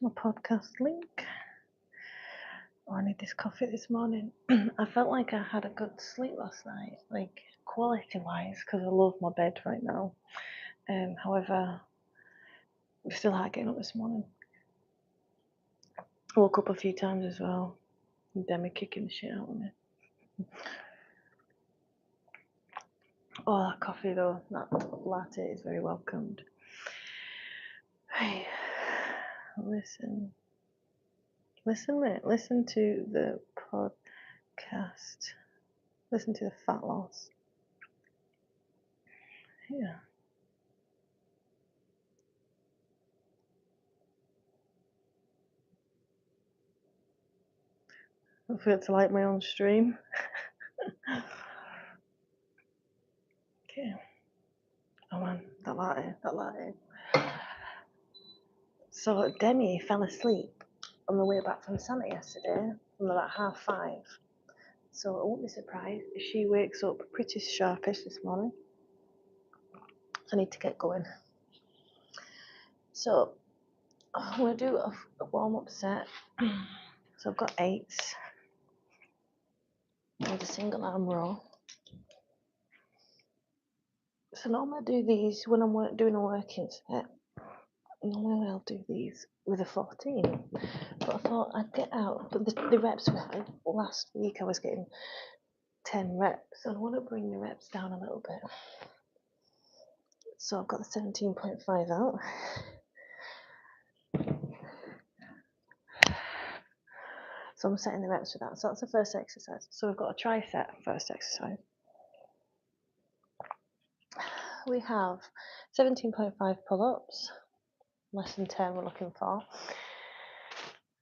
my podcast link. Oh, I need this coffee this morning. I felt like I had a good sleep last night, like quality-wise, because I love my bed right now. However, it's still hard getting up this morning. I woke up a few times as well. Demi kicking the shit out of me. Oh, that coffee though, that latte is very welcomed. Hey, listen, mate. Listen to the podcast. Listen to the fat loss. Yeah. I forgot to like my own stream. Okay. Oh man, that latte. So Demi fell asleep on the way back from Santa yesterday, from about 5:30. So I won't be surprised if she wakes up pretty sharpish this morning. I need to get going. So I'm going to do a warm-up set. So I've got 8s and a single arm row. So normally I do these when I'm doing a working set. Normally I'll do these with a 14, but I thought I'd get out. But the reps we had last week, I was getting 10 reps, and I want to bring the reps down a little bit. So I've got the 17.5 out. So I'm setting the reps for that. So that's the first exercise. So we've got a tricep first exercise. We have 17.5 pull-ups, less than 10 we're looking for.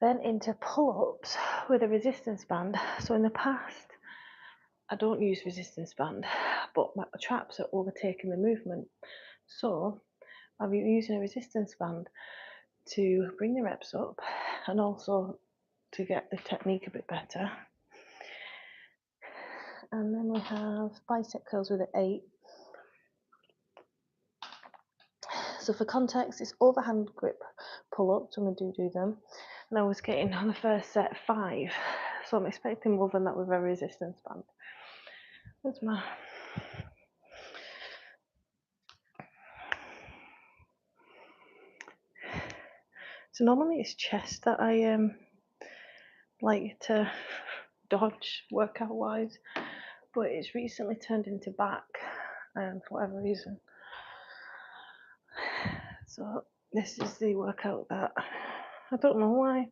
Then into pull-ups with a resistance band. So in the past, I don't use resistance band, but my traps are overtaking the movement. So I'll be using a resistance band to bring the reps up and also to get the technique a bit better. And then we have bicep curls with an 8. So for context, it's overhand grip pull-ups when we do them. And I was getting on the first set 5. So I'm expecting more than that with a resistance band. That's my... So normally it's chest that I like to dodge workout-wise, but it's recently turned into back for whatever reason. So this is the workout that I don't know why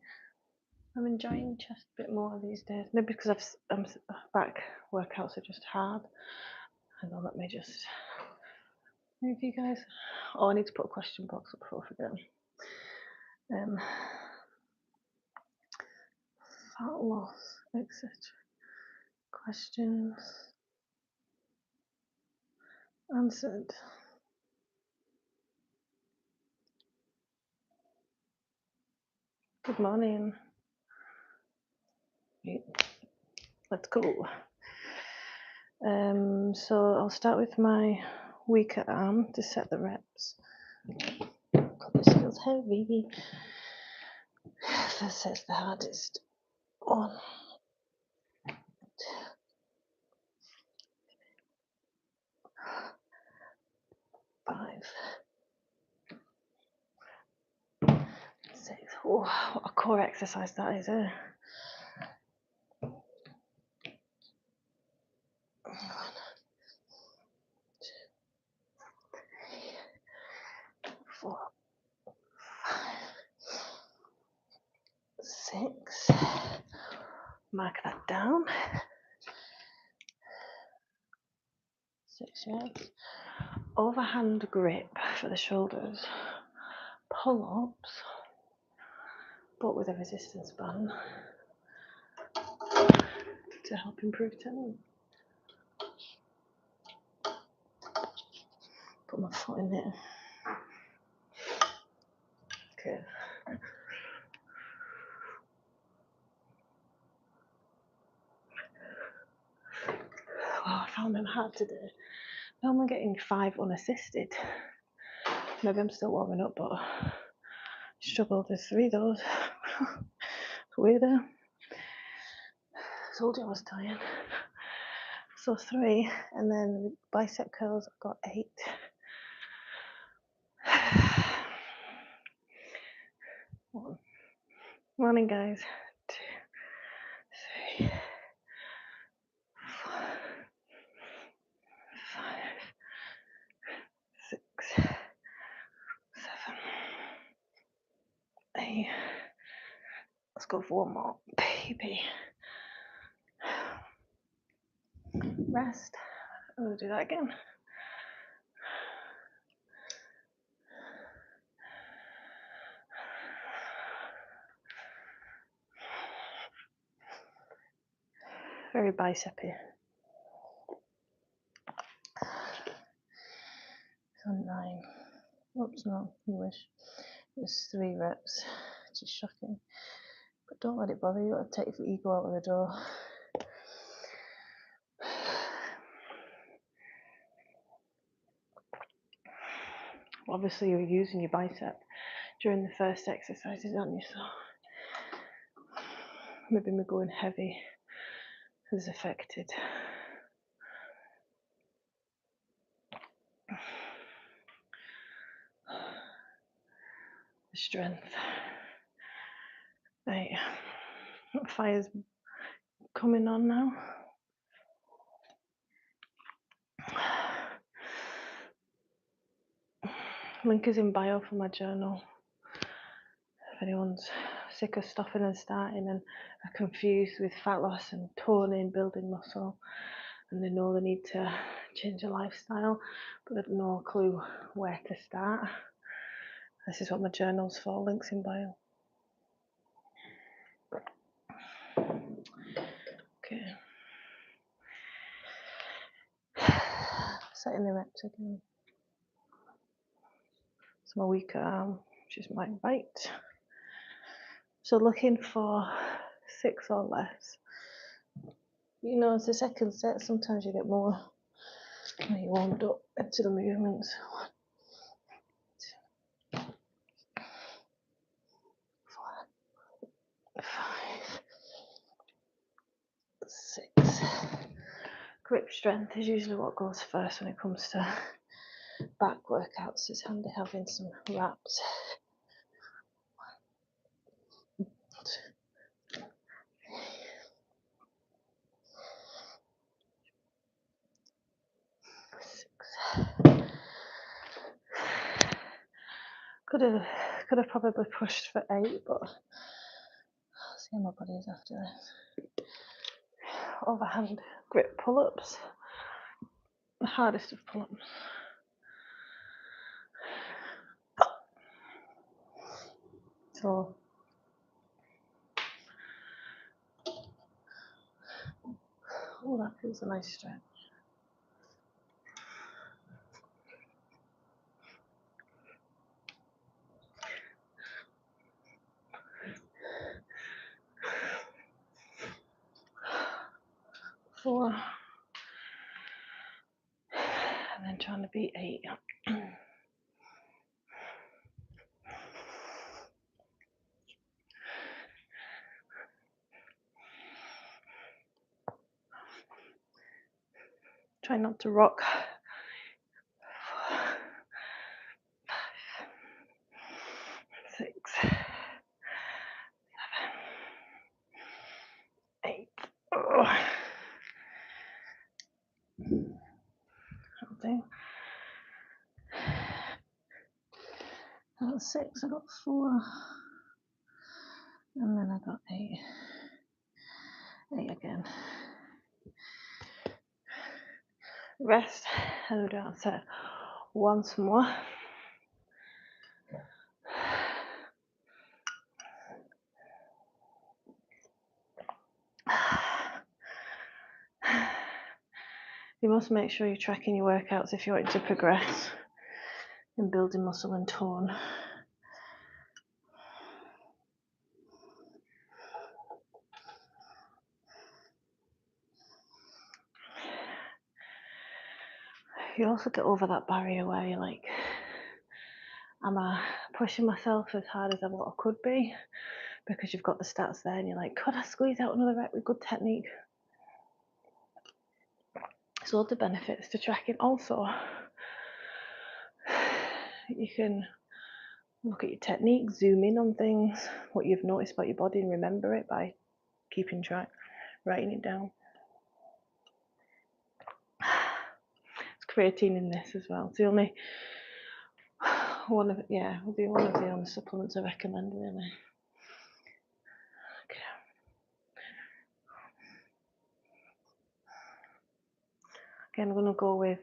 I'm enjoying chest a bit more these days. Maybe because back workouts are just hard. Hang on, let me just move you guys. Oh, I need to put a question box up before I forget. Fat loss, etc. Questions answered. Good morning. Let's go. So I'll start with my weaker arm to set the reps. God, this feels heavy. First set's the hardest. 1, 5, 6. Oh, what a core exercise that is, eh? 1, 2, 3, 4, 5, 6. Mark that down. 6 reps. Overhand grip for the shoulders. Pull-ups, but with a resistance band to help improve technique. Put my foot in there. Okay. Oh, I found them hard to do. Now I'm getting 5 unassisted. Maybe I'm still warming up, but just struggled with 3 of those. Weirdo. Told you I was tired. So 3, and then bicep curls, I've got 8. Morning, guys. 2, 3, 4, 5, 6, 7, 8. Let's go for one more. Baby. Rest. We'll do that again. Very bicepy. So 9. Oops, no, you wish. It was 3 reps. Just shocking. But don't let it bother you. It'll take your ego out of the door. Obviously, you're using your bicep during the first exercises, aren't you? So maybe me going heavy has affected the strength. Right, fire's coming on now. Link is in bio for my journal. If anyone's sick of stopping and starting and are confused with fat loss and toning, building muscle, and they know they need to change their lifestyle, but they've no clue where to start, this is what my journal's for. Links in bio. Okay. Setting the reps again. So my weaker arm, which is my right. So looking for 6 or less. You know, it's the second set, sometimes you get more when you warmed up into the movements. 1, 2, 4, 5, 6. Grip strength is usually what goes first when it comes to back workouts. It's handy having some wraps. 1, 2, 6. Could have probably pushed for 8, but I'll see how my body is after this. Overhand grip pull-ups, the hardest of pull-ups. So oh, that feels a nice stretch. Four, and then trying to beat 8. Try not to rock. 4, 5, 6, 7, 8. Oh. Something. I got 6, I got 4, and then I got 8. 8 again. Rest, and we'll do our set once more. You must make sure you're tracking your workouts if you want to progress in building muscle and tone. You also get over that barrier where you're like, am I pushing myself as hard as I what I could be, because you've got the stats there and you're like, could I squeeze out another rep with good technique? So the benefits to tracking. Also, you can look at your technique, zoom in on things, what you've noticed about your body, and remember it by keeping track, writing it down. There's creatine in this as well. It's the only one of the only supplements I recommend, really. Okay. Again, I'm going to go with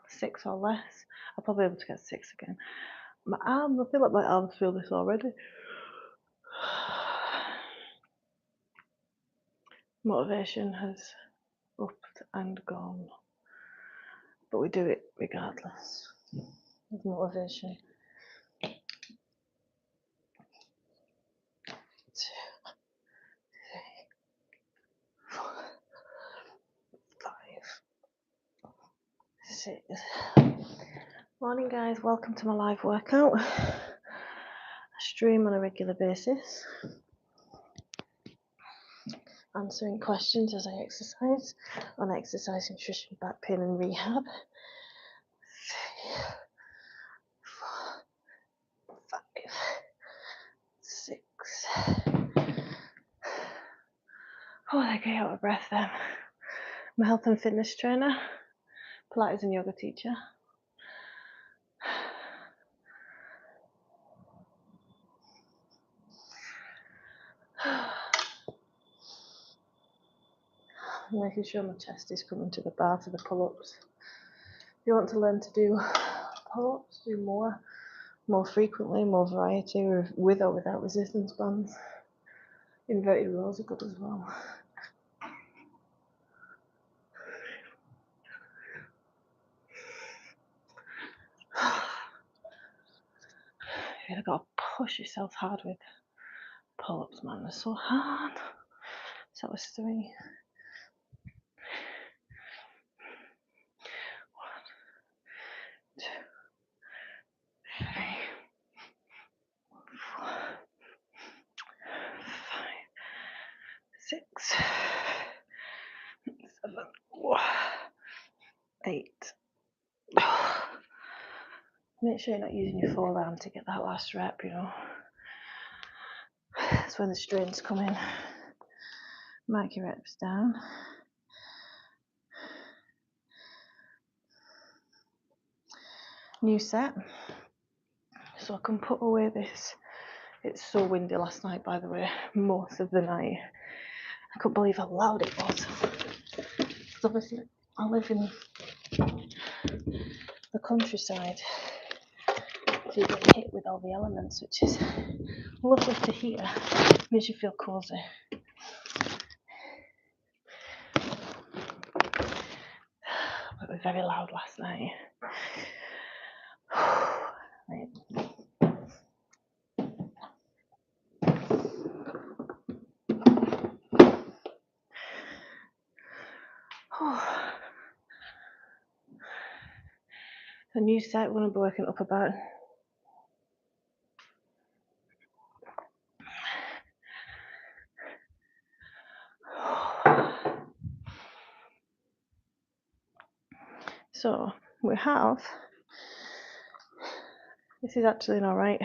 6 or less. I'll probably be able to get 6 again. My arms, I feel like my arms feel this already. Motivation has upped and gone, but we do it regardless of motivation. 2, 3, 4, 5, 6. Morning, guys. Welcome to my live workout. I stream on a regular basis, answering questions as I exercise on exercise, nutrition, back pain and rehab. 3, 4, 5, 6. Oh, I get out of breath then. I'm a health and fitness trainer, Pilates and yoga teacher. Making sure my chest is coming to the bar for the pull-ups. If you want to learn to do pull-ups, do more frequently, more variety, with or without resistance bands. Inverted rows are good as well. You've got to push yourself hard with pull-ups, man. They're so hard. So that was 3. 1, 2, 3, 4, 5, 6, 7, 8. Make sure you're not using your forearm to get that last rep, you know. That's when the strains come in. Mark your reps down. New set. So I can put away this. It's so windy last night, by the way, most of the night. I couldn't believe how loud it was. Because obviously I live in the countryside, so you get hit with all the elements, which is lovely to hear. Makes you feel cosy. But it was very loud last night. Right. A new set we're going to be working up about. So we have, this is actually an alright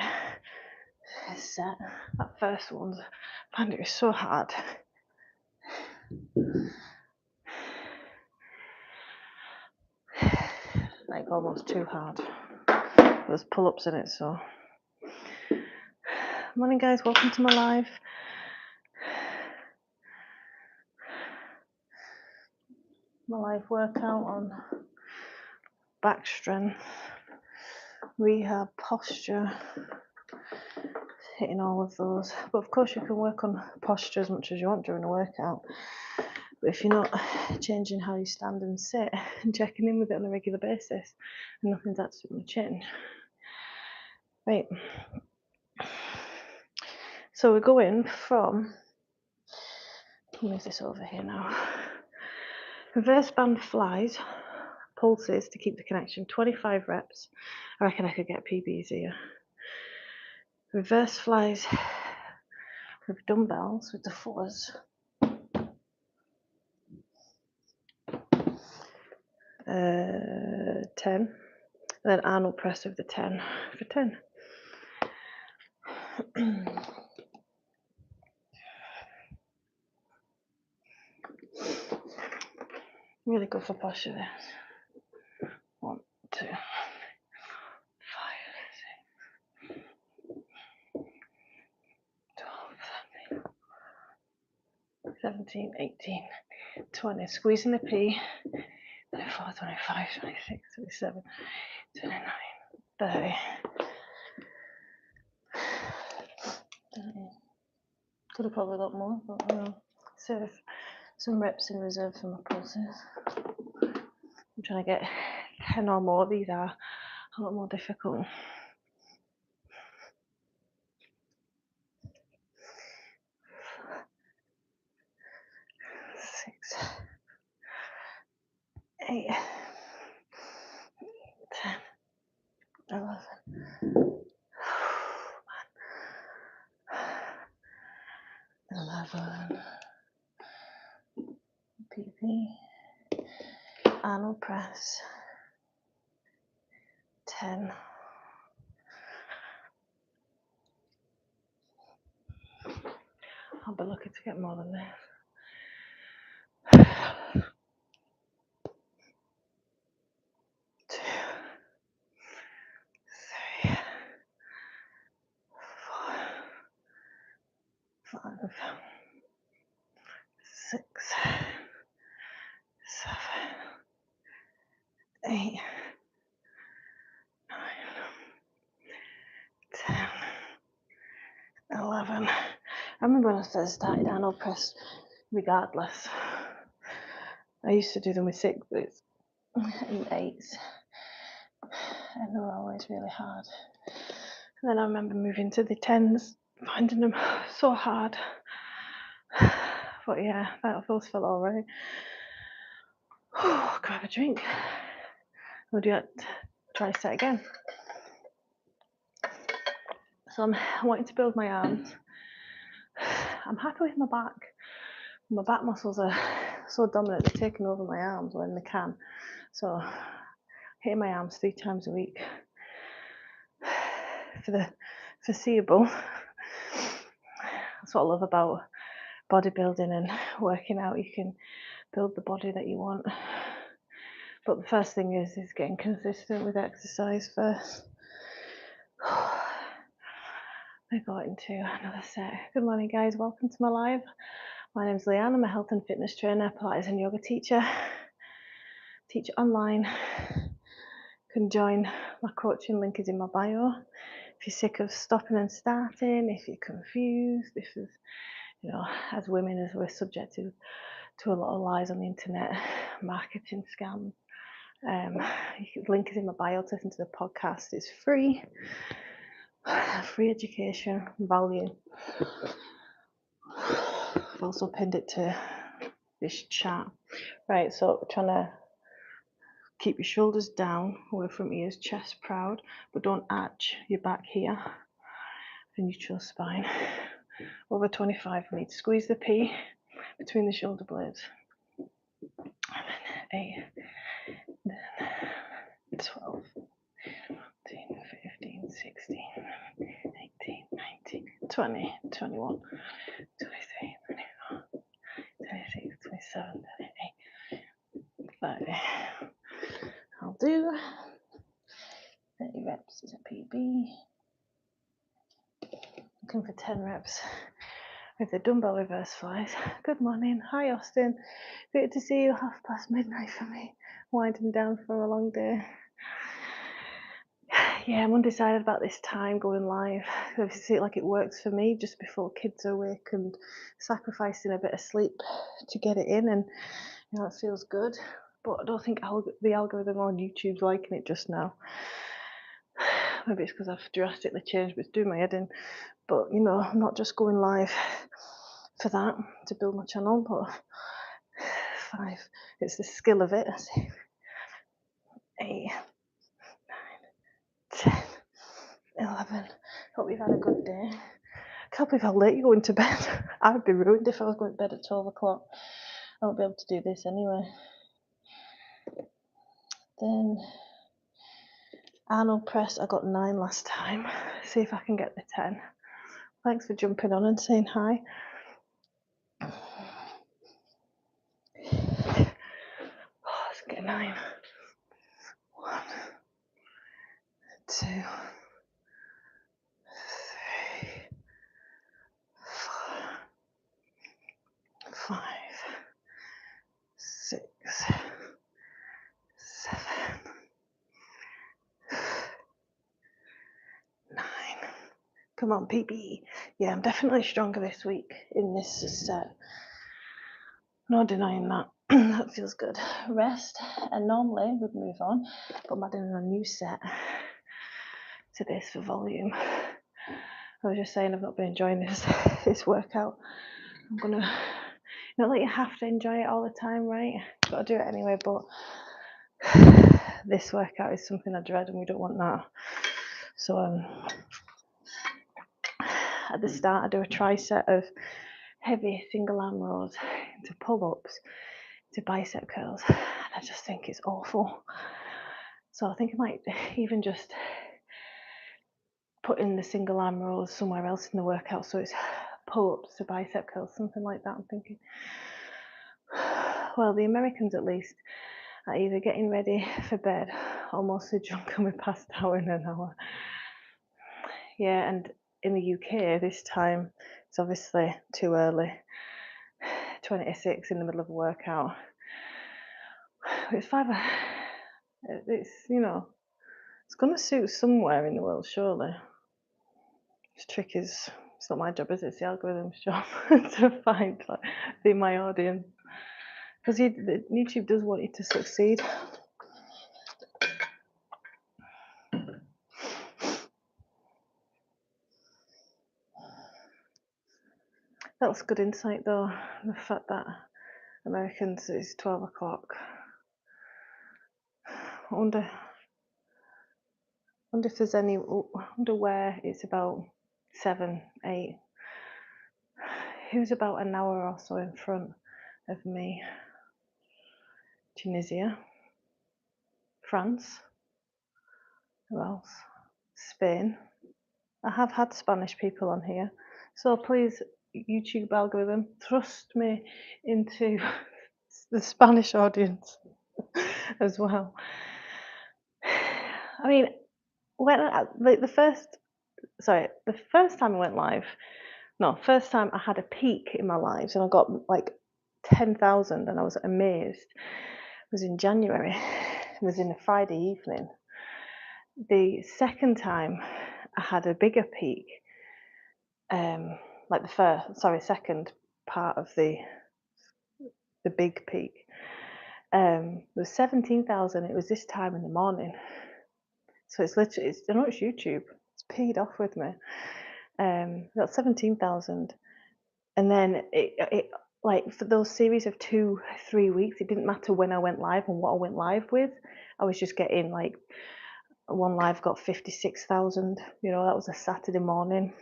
set. That first one, I found it was so hard. Like almost too hard. There's pull-ups in it, so. Morning, guys, welcome to my live. My live workout on back strength, rehab, posture, hitting all of those. But of course you can work on posture as much as you want during a workout. But if you're not changing how you stand and sit and checking in with it on a regular basis, and nothing's actually going to change. Right. So we're going from, I'll move this over here now. Reverse band flies pulses to keep the connection. 25 reps. I reckon I could get PBs here. Reverse flies with dumbbells with the footers. 10. And then Arnold press with the 10 for 10. Really good for posture this. 1, 2, 5, 6, 12, 17, 18, 20. Squeezing the P. 24, 25, 26, 27, 29, 30. Could have probably got more, but save some reps in reserve for my pulses. I'm trying to get 10 or more. These are a lot more difficult. 6, 8, 10, 11. 11. PP. Arnold press. 10. I'll be lucky to get more than this. 2, 3, 4, 5, 6, 7, 8, 9, 10, 11. I remember when I first started Arnold press regardless. I used to do them with 6 boots and 8s, and they were always really hard. And then I remember moving to the 10s, finding them so hard. But yeah, those felt alright. Grab a drink. We'll do it. Try to set again. So I'm wanting to build my arms. I'm happy with my back. My back muscles are so dominant, they're taking over my arms when they can. So hitting my arms 3 times a week for the foreseeable. That's what I love about bodybuilding and working out. You can build the body that you want. But the first thing is getting consistent with exercise first. I got into another set. Good morning, guys. Welcome to my live. My name's Leanne. I'm a health and fitness trainer, Pilates and yoga teacher. Teach online. You can join my coaching, link is in my bio. If you're sick of stopping and starting, if you're confused, if there's, as women, as we're subjected to a lot of lies on the internet, marketing scams. Link is in my bio to listen to the podcast. It's free. Free education, value. I've also pinned it to this chat. Right, so trying to keep your shoulders down, away from ears, chest proud, but don't arch your back here. The neutral spine. Over 25, we need to squeeze the P between the shoulder blades. 8, 12, 13, 15, 16, 18, 19, 20, 21, 23, 24, 26, 27, 28, 30. I'll do 30 reps is a PB. Looking for 10 reps with the dumbbell reverse flies. Good morning. Hi, Austin. Good to see you. midnight for me. Winding down from a long day. Yeah, I'm undecided about this time going live. I see it like it works for me just before kids are awake and sacrificing a bit of sleep to get it in, and it feels good. But I don't think the algorithm on YouTube's liking it just now. Maybe it's because I've drastically changed, but it's doing my head in. But I'm not just going live for that, to build my channel, but 5. It's the skill of it. 8, 10, 11. Hope you've had a good day. Can't believe how late you're going to bed. I'd be ruined if I was going to bed at 12 o'clock. I won't be able to do this anyway. Then Arnold press, I got 9 last time. See if I can get the 10. Thanks for jumping on and saying hi. Let's get 9. 1, 2, 3, 4, 5, 6, 7, 9. Come on, PB. Yeah, I'm definitely stronger this week in this set. No denying that. That feels good. Rest, and normally we'd move on, but I'm adding a new set to this for volume. I was just saying I've not been enjoying this workout. I'm gonna, not that you have to enjoy it all the time, right? You've got to do it anyway, but this workout is something I dread and we don't want that. So at the start I do a tricep of heavy single arm rows into pull-ups, to bicep curls, and I just think it's awful. So I think I might even just put in the single arm rows somewhere else in the workout, so it's pull-ups to bicep curls, something like that. I'm thinking, well, the Americans at least are either getting ready for bed or mostly drunk and we're passed out in an hour. Yeah, and in the UK this time it's obviously too early, 20 to 6 in the middle of a workout. It's 5. It's, you know, it's going to suit somewhere in the world, surely. The trick is, it's not my job, is it? It's the algorithm's job to find my audience. Because YouTube does want you to succeed. That was good insight though, the fact that Americans is 12 o'clock. I wonder if there's any, wonder where it's about 7, 8. Who's about an hour or so in front of me? Tunisia, France, who else? Spain. I have had Spanish people on here, so please, YouTube algorithm, thrust me into the Spanish audience as well. I mean, when the first time I went live, first time I had a peak in my lives and I got like 10,000 and I was amazed. It was in January. It was in a Friday evening. The second time I had a bigger peak, like the second part of the big peak, was 17,000. It was this time in the morning. So it's literally, I know it's YouTube. It's paid off with me. Got 17,000, and then it like for those series of 2-3 weeks, it didn't matter when I went live and what I went live with. I was just getting like one live got 56,000. You know, that was a Saturday morning.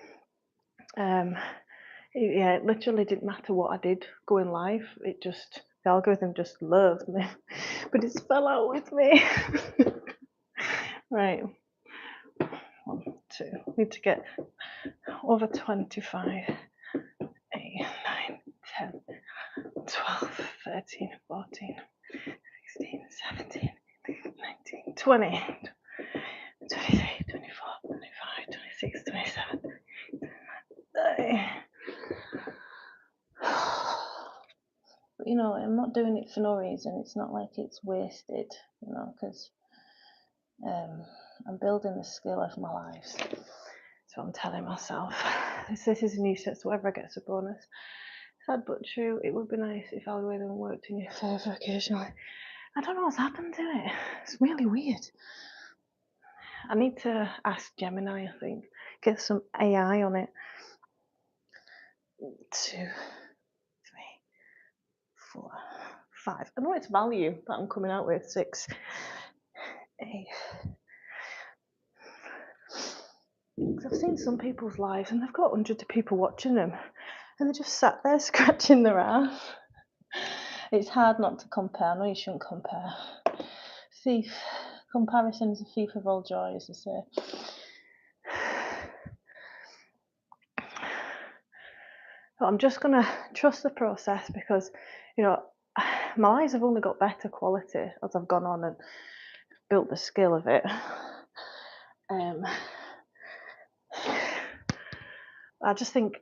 It literally didn't matter what I did going live. It just, the algorithm just loved me, but it's fell out with me. Right. 1, 2. Need to get over 25. 8, 9, 10, 12, 13, 14, 16, 17, 19, 20, 23, 24, 25, 26, 27, 30. But you know, I'm not doing it for no reason. It's not like it's wasted, you know, because I'm building the skill of my life. That's what I'm telling myself. This is a new set, so whatever I get is a bonus. Sad but true, it would be nice if algorithm worked in your favour occasionally. I don't know what's happened to it. It's really weird. I need to ask Gemini, I think. Get some AI on it. 2, 3, 4, 5. I know it's value that I'm coming out with. 6, 8. Because I've seen some people's lives and they've got hundreds of people watching them and they're just sat there scratching their ass. It's hard not to compare. I know you shouldn't compare. Comparison is a thief of all joy, as they say. But I'm just going to trust the process because, my eyes have only got better quality as I've gone on and built the skill of it. I just think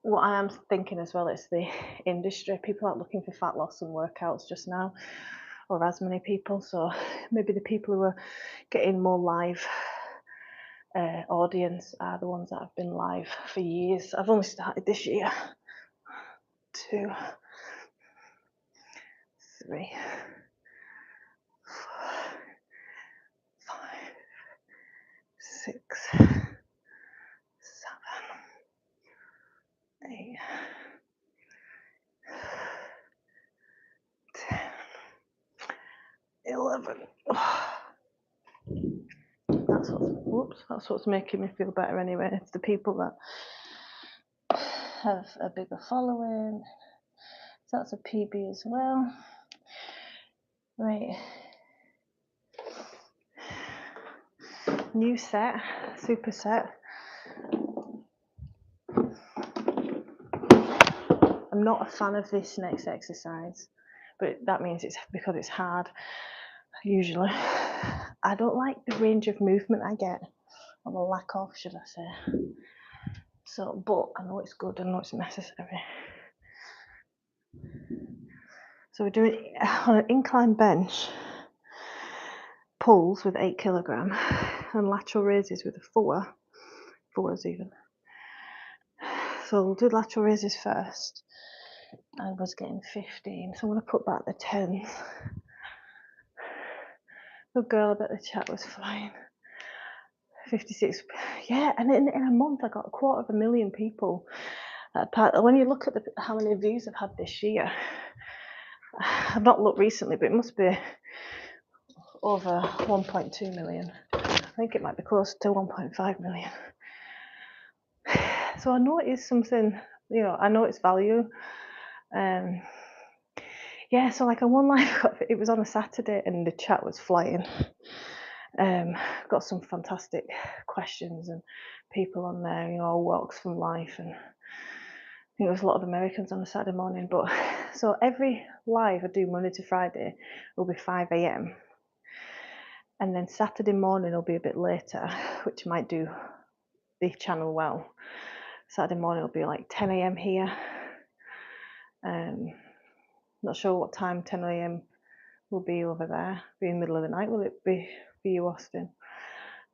what I am thinking as well is the industry. People aren't looking for fat loss and workouts just now, or as many people. So maybe the people who are getting more live audience are the ones that have been live for years. I've only started this year. 2, 3, 4, 5, 6, 7, 8, 10, 11. That's what's making me feel better anyway. It's the people that have a bigger following. So that's a PB as well. Right. New set, super set. I'm not a fan of this next exercise, but that means it's because it's hard. Usually, I don't like the range of movement I get, or the lack of, should I say. So, but I know it's good, I know it's necessary. So we're doing on an incline bench, pulls with 8 kilogram, and lateral raises with a 4s even. So we'll do lateral raises first. I was getting 15, so I'm going to put back the 10s. Oh girl, I bet the chat was flying. 56, yeah, and in a month I got 250,000 people. When you look at how many views I've had this year, I've not looked recently, but it must be over 1.2 million. I think it might be close to 1.5 million. So I know it is something, I know it's value. Yeah, so like on one live, it was on a Saturday and the chat was flying. Got some fantastic questions and people on there, all walks from life, and I think there was a lot of Americans on a Saturday morning. But so every live I do Monday to Friday will be 5 a.m. and then Saturday morning will be a bit later, which might do the channel well. Saturday morning will be like 10 a.m. here. Not sure what time 10 a.m. will be over there. Be in the middle of the night, will it be for you, Austin?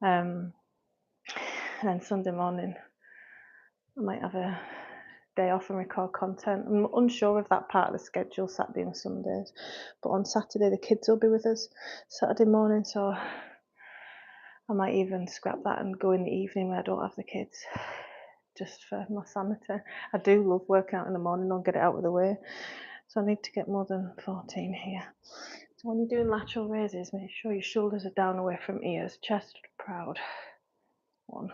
And then Sunday morning I might have a day off and record content. I'm unsure of that part of the schedule, Saturday and Sundays, but on Saturday the kids will be with us Saturday morning, so I might even scrap that and go in the evening where I don't have the kids, just for my sanity. I do love working out in the morning, I'll get it out of the way, so I need to get more than 14 here. So when you're doing lateral raises, make sure your shoulders are down away from ears, chest proud. 1,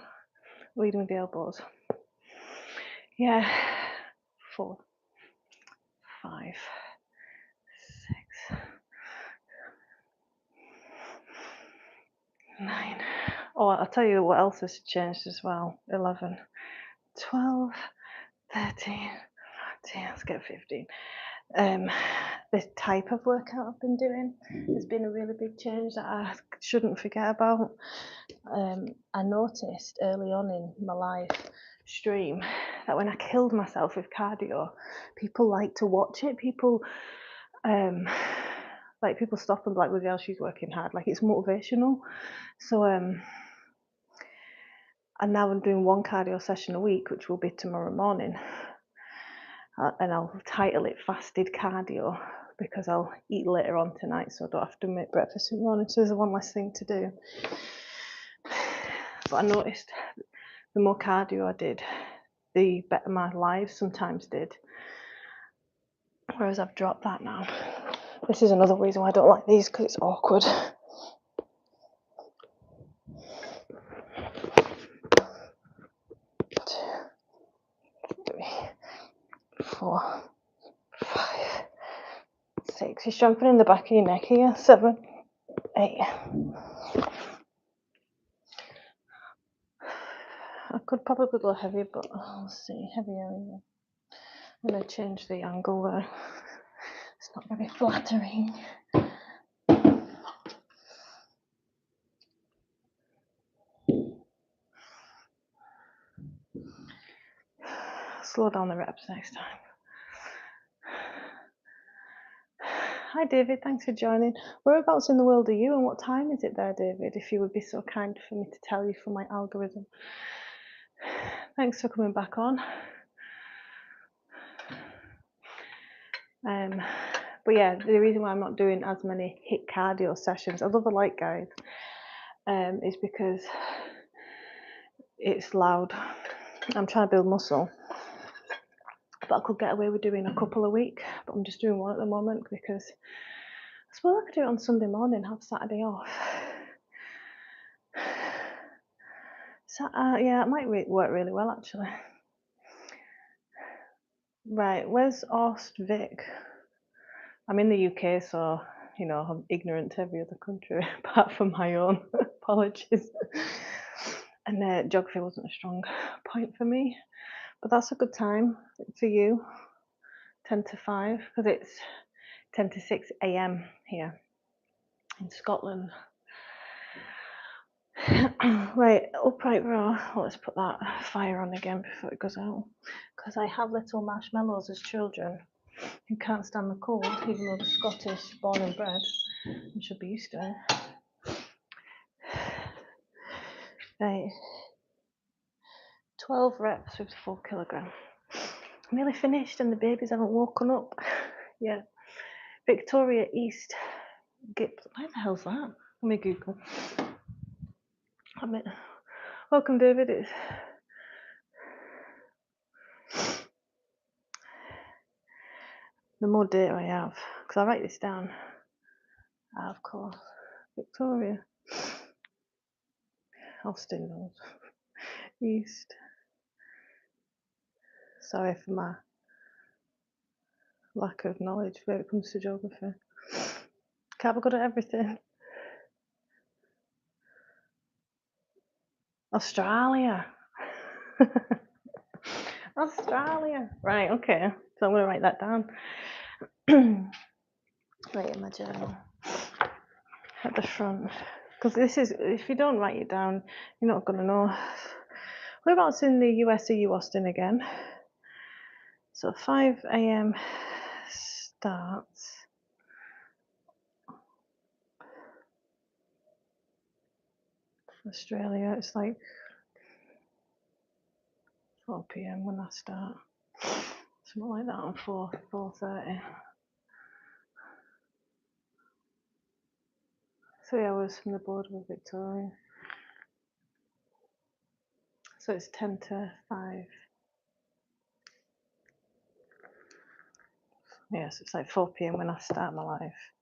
leading with the elbows. Yeah. 4, 5, 6, 9. Oh, I'll tell you what else has changed as well. 11, 12, 13, 14, let's get 15. The type of workout I've been doing has been a really big change that I shouldn't forget about. I noticed early on in my live stream that when I killed myself with cardio, people like to watch it. People stop and be like, well, she's working hard. Like, it's motivational. So and now I'm doing 1 cardio session a week, which will be tomorrow morning. And I'll title it Fasted Cardio because I'll eat later on tonight, so I don't have to make breakfast in the morning. So there's one less thing to do. But I noticed the more cardio I did, the better my lives sometimes did. Whereas I've dropped that now. This is another reason why I don't like these, because it's awkward. 4, 5, 6. You're strengthening the back of your neck here. 7, 8. I could probably go heavier, but I'll see. Heavier. I'm going to change the angle there. It's not very flattering. Slow down the reps next time. Hi David, thanks for joining. Whereabouts in the world are you and what time is it there, David? If you would be so kind for me to tell you for my algorithm. Thanks for coming back on. But yeah, the reason why I'm not doing as many HIIT cardio sessions, although I like guys, is because it's loud. I'm trying to build muscle, but I could get away with doing a couple a week, but I'm just doing one at the moment because I suppose I could do it on Sunday morning, have Saturday off. So, yeah, it might work really well actually. Right, where's Ostvik? I'm in the UK, so you know I'm ignorant to every other country apart from my own. Apologies. And geography wasn't a strong point for me, but that's a good time for you. 10 to 5, because it's 10 to 6 a.m. here in Scotland. Right, upright row. Oh, let's put that fire on again before it goes out, because I have little marshmallows as children who can't stand the cold, even though they're Scottish, born and bred, and should be used to it. Right, 12 reps with 4 kilogram. I'm nearly finished and the babies haven't woken up yet. Victoria East Gibbs. Where the hell's that? Let me Google. Welcome, David. The more data I have, because I write this down. Of course, Victoria. Austin Road. East. Sorry for my lack of knowledge when it comes to geography. Can't be good at everything. Australia. Australia. Right, okay. So I'm going to write that down. Right in my journal. At the front. Because this is, if you don't write it down, you're not going to know. Whereabouts in the US are you, Austin, again? So 5 a.m. starts. Australia, it's like 4 p.m. when I start. Something like that on 4:30. 3 hours from the border with Victoria. So it's 10 to 5. Yes, it's like 4 p.m. when I start my life.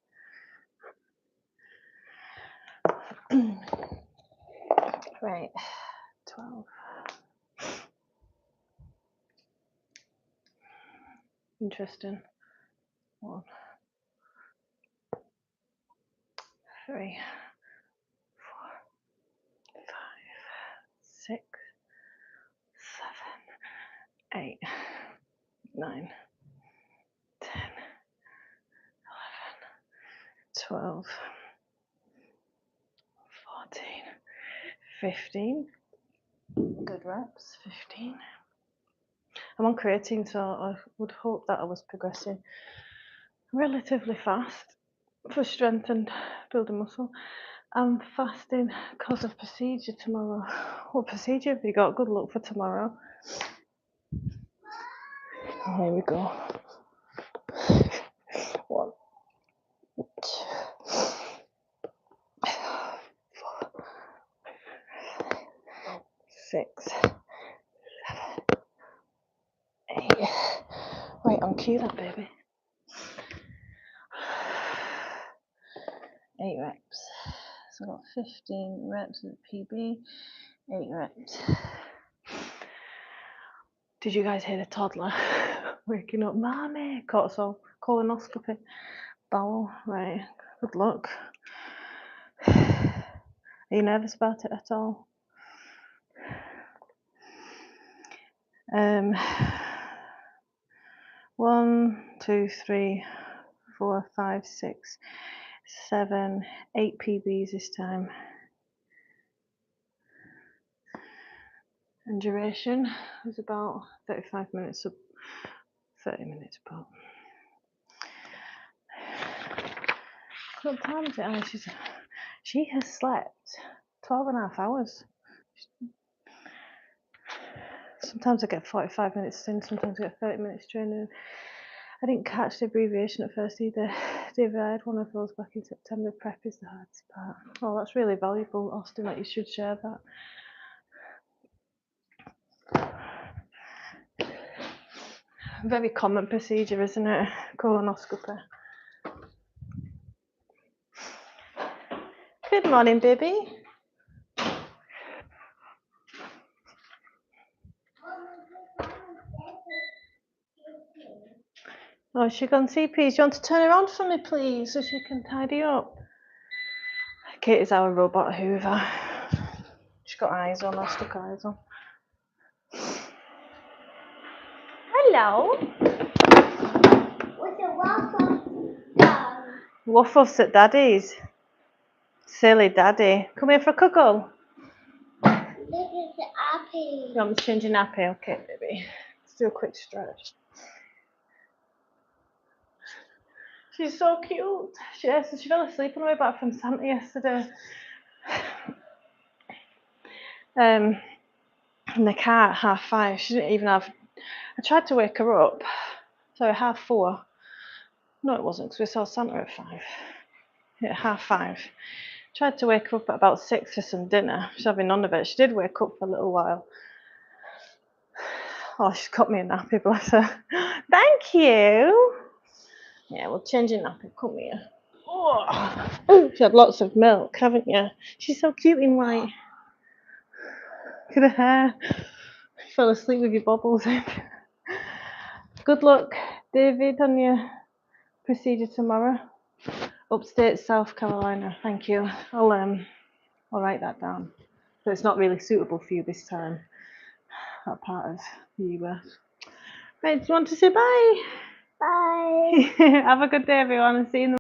Right, 12. Interesting. 1, 3, 4, 5, 6, 7, 8, 9, 10, 11, 12, 14, 15. Good reps, 15. I'm on creatine, so I would hope that I was progressing relatively fast for strength and building muscle. I'm fasting because of procedure tomorrow. What procedure have you got? Good luck for tomorrow. Here we go. 1, 2, 4, 6, 7, 8. Right, on cue that baby. 8 reps. So I've got 15 reps at PB, 8 reps. Did you guys hear the toddler? Waking up, mommy, cortisol, colonoscopy, bowel, right, good luck. Are you nervous about it at all? 1, 2, 3, 4, 5, 6, 7, 8 PBs this time. And duration was about 35 minutes, 30 minutes about. What time is it? She has slept 12 and a half hours. Sometimes I get 45 minutes in, sometimes I get 30 minutes training. I didn't catch the abbreviation at first either. David, I had one of those back in September. Prep is the hardest part. Oh, that's really valuable, Austin, that you should share that. Very common procedure, isn't it? Colonoscopy. Good morning, baby. Oh, she gone CP. Do you want to turn around for me, please, so she can tidy up? Kate is our robot hoover. She's got eyes on, I've stuck eyes on. Hello. What's a waffle? Waffles at Daddy's. Silly Daddy. Come here for a cuddle. This is the apple. You want me to change your nappy? Okay, baby. Let's do a quick stretch. She's so cute. She fell asleep on the way back from Santa yesterday. In the car at 5:30. She didn't even have. I tried to wake her up. So 4:30. No, it wasn't, because we saw Santa at 5. Yeah, 5:30. Tried to wake her up at about 6 for some dinner. She's having none of it. She did wake up for a little while. Oh, she's got me a nappy, bless her. Thank you. Yeah, we'll change your nappy. Come here. Oh, she had lots of milk, haven't you? She's so cute in white. Look at her hair. You fell asleep with your bobbles in. Good luck, David, on your procedure tomorrow. Upstate South Carolina. Thank you. I'll write that down. So it's not really suitable for you this time. That part of the US. Right, do you want to say bye? Bye. Have a good day, everyone, and see you in the